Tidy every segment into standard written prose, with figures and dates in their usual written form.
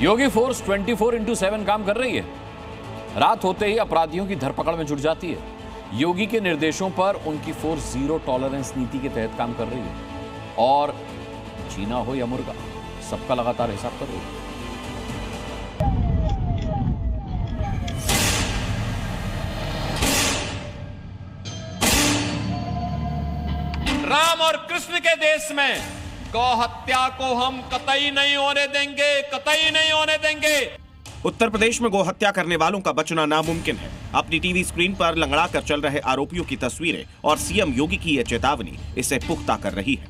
योगी force 24/7 काम कर रही है। रात होते ही अपराधियों की धरपकड़ में जुट जाती है। योगी के निर्देशों पर उनकी फोर्स जीरो टॉलरेंस नीति के तहत काम कर रही है और चीना हो या मुर्गा, सबका लगातार हिसाब कर रही है। राम और कृष्ण के देश में गौ हत्या को हम कतई नहीं होने देंगे, कतई नहीं होने देंगे। उत्तर प्रदेश में गौ हत्या करने वालों का बचना नामुमकिन है। अपनी टीवी स्क्रीन पर लंगड़ा कर चल रहे आरोपियों की तस्वीरें और सीएम योगी की यह चेतावनी इसे पुख्ता कर रही है।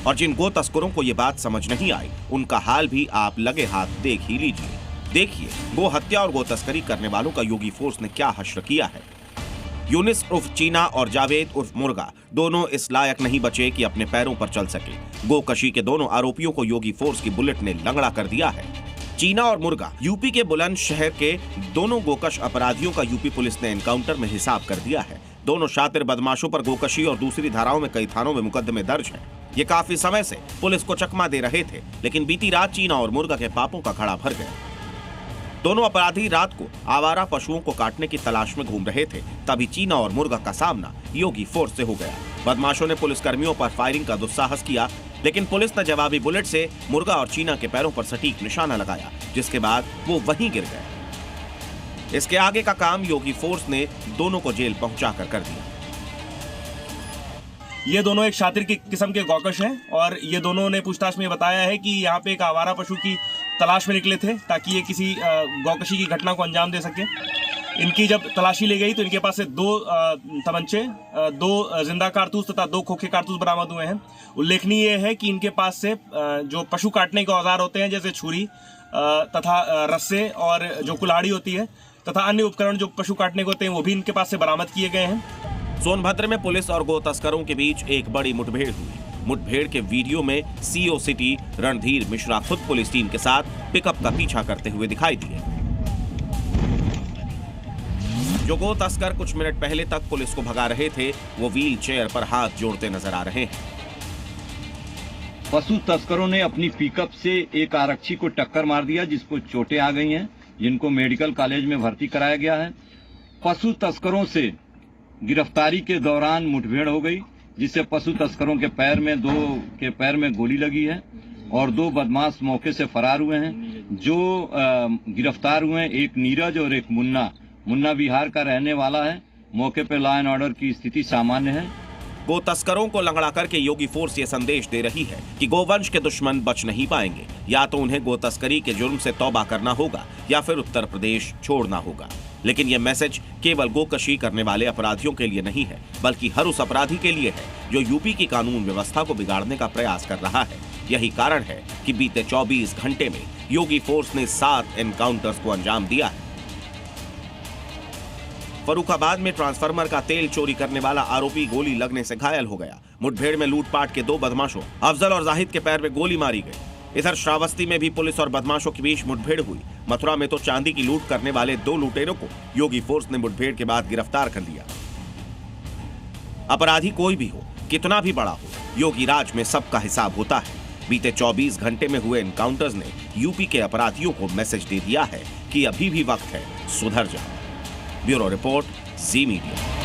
और जिन गो तस्करों को ये बात समझ नहीं आई, उनका हाल भी आप लगे हाथ देख ही लीजिए। देखिए गो हत्या और गो तस्करी करने वालों का योगी फोर्स ने क्या हश्र किया है। यूनिस उर्फ चीना और जावेद उर्फ मुर्गा दोनों इस लायक नहीं बचे कि अपने पैरों पर चल सके। गोकशी के दोनों आरोपियों को योगी फोर्स की बुलेट ने लंगड़ा कर दिया है। चीना और मुर्गा यूपी के बुलंदशहर के दोनों गोकश अपराधियों का यूपी पुलिस ने एनकाउंटर में हिसाब कर दिया है। दोनों शातिर बदमाशों पर गोकशी और दूसरी धाराओं में कई थानों में मुकदमे दर्ज हैं। ये काफी समय से पुलिस को चकमा दे रहे थे, लेकिन बीती रात चीना और मुर्गा के पापों का घड़ा भर गया। दोनों अपराधी रात को आवारा पशुओं को काटने की तलाश में घूम रहे थे, तभी चीना और मुर्गा का सामना योगी फोर्स से हो गया। बदमाशों ने पुलिसकर्मियों पर फायरिंग का दुस्साहस किया, लेकिन पुलिस ने जवाबी बुलेट से मुर्गा और चीना के पैरों पर सटीक निशाना लगाया, जिसके बाद वो वहीं गिर गए। इसके आगे का काम योगी फोर्स ने दोनों को जेल पहुंचाकर कर दिया। ये दोनों एक शातिर की किस्म के गौकश हैं और ये दोनों ने पूछताछ में बताया है कि यहाँ पे एक आवारा पशु की तलाश में निकले थे ताकि ये किसी गौकशी की घटना को अंजाम दे सके। इनकी जब तलाशी ली गई तो इनके पास से 2 तमंचे, 2 जिंदा कारतूस तथा 2 खोखे कारतूस बरामद हुए हैं। उल्लेखनीय ये है कि इनके पास से जो पशु काटने के औजार होते हैं जैसे छुरी तथा रस्से और जो कुल्हाड़ी होती है तथा अन्य उपकरण जो पशु काटने के होते हैं वो भी इनके पास से बरामद किए गए हैं। सोनभद्र में पुलिस और गो तस्करों के बीच एक बड़ी मुठभेड़ हुई। मुठभेड़ के वीडियो में सीओ सिटी रणधीर मिश्रा खुद पुलिस टीम के साथ पिकअप का पीछा करते हुए दिखाई दिए। जो गो तस्कर कुछ मिनट पहले तक पुलिस को भगा रहे थे, वो व्हील चेयर पर हाथ जोड़ते नजर आ रहे हैं। पशु तस्करों ने अपनी पिकअप से एक आरक्षी को टक्कर मार दिया, जिसको चोटें आ गई हैं, जिनको मेडिकल कॉलेज में भर्ती कराया गया है। पशु तस्करों से गिरफ्तारी के दौरान मुठभेड़ हो गई, जिससे पशु तस्करों के पैर में गोली लगी है और 2 बदमाश मौके से फरार हुए हैं। जो गिरफ्तार हुए हैं, एक नीरज और एक मुन्ना बिहार का रहने वाला है। मौके पर लॉ एंड ऑर्डर की स्थिति सामान्य है। गो तस्करों को लंगड़ा करके योगी फोर्स ये संदेश दे रही है कि गोवंश के दुश्मन बच नहीं पाएंगे। या तो उन्हें गो तस्करी के जुर्म से तौबा करना होगा या फिर उत्तर प्रदेश छोड़ना होगा। लेकिन यह मैसेज केवल गोकशी करने वाले अपराधियों के लिए नहीं है, बल्कि हर उस अपराधी के लिए है जो यूपी की कानून व्यवस्था को बिगाड़ने का प्रयास कर रहा है। यही कारण है कि बीते 24 घंटे में योगी फोर्स ने 7 एनकाउंटर्स को अंजाम दिया है। फर्रुखाबाद में ट्रांसफार्मर का तेल चोरी करने वाला आरोपी गोली लगने से घायल हो गया। मुठभेड़ में लूटपाट के 2 बदमाशों अफजल और जाहिद के पैर में गोली मारी गई। इधर श्रावस्ती में भी पुलिस और बदमाशों के बीच मुठभेड़ हुई। मथुरा में तो चांदी की लूट करने वाले 2 लुटेरों को योगी फोर्स ने मुठभेड़ के बाद गिरफ्तार कर लिया। अपराधी कोई भी हो, कितना भी बड़ा हो, योगी राज में सबका हिसाब होता है। बीते 24 घंटे में हुए एनकाउंटर्स ने यूपी के अपराधियों को मैसेज दे दिया है कि अभी भी वक्त है, सुधर जाओ। ब्यूरो रिपोर्ट, जी मीडिया।